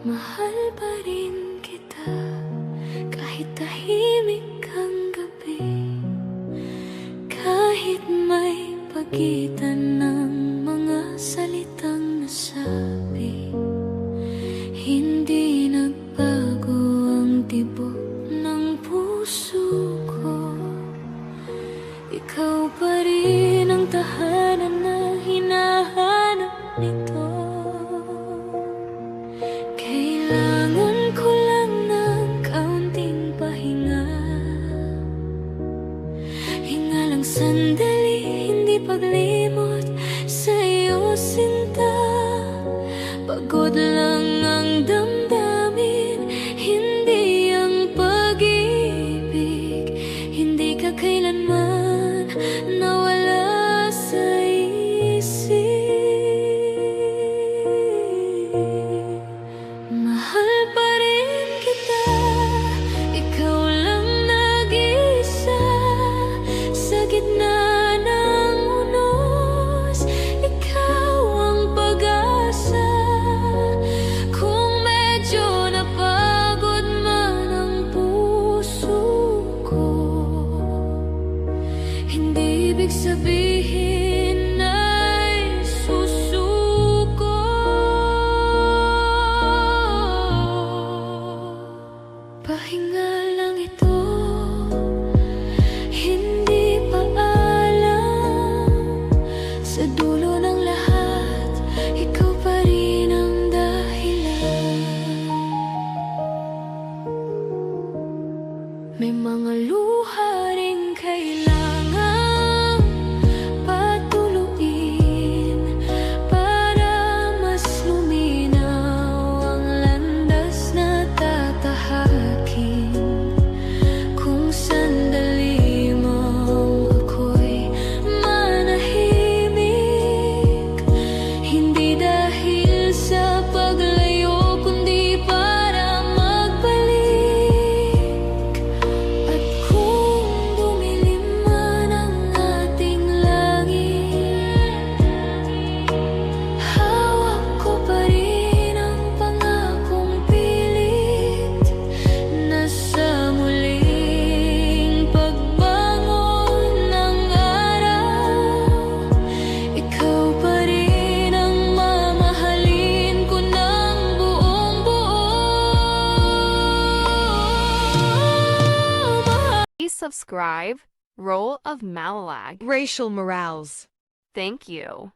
Mahal pa rin kita kahit tahimik ang gabi, kahit may pagitan ng mga salitang nasabi. Hindi nagbago ang tibok ng puso ko. Ikaw pa rin ang tahanan na hinahanap nito. Kailangan ko lang ng kaunting pahinga. Hinga lang sandali, hindi paglimot sa iyo sinta. Pagod lang ang damdamin, hindi ang pag-ibig. Hindi ka kailanman nawala sa isip. Mahal pa rin kita, ikaw lang nag-isa. Sa gitna ng unos, ikaw ang pag-asa. Kung medyo napagod man ang puso ko, hindi ibig sabihin ay susuko. Pahinga lang ito, hindi paalam. Sa dulo ng lahat, ikaw pa rin ang dahilan. May mga luha ring kailangan patuluin para mas luminaw ang landas na tatahakin. Kung sandali mang ako'y manahimik, hindi dahil sa paglayo, kundi para magbalik. At kung dumilim man ang ating langit, hawak ko pa rin ang pangakong pilit na sa muling pagbangon ng araw, ikaw pa rin ang mamahalin ko ng buong buo. Please subscribe, Role of Malalag. Racial Morales. Thank you.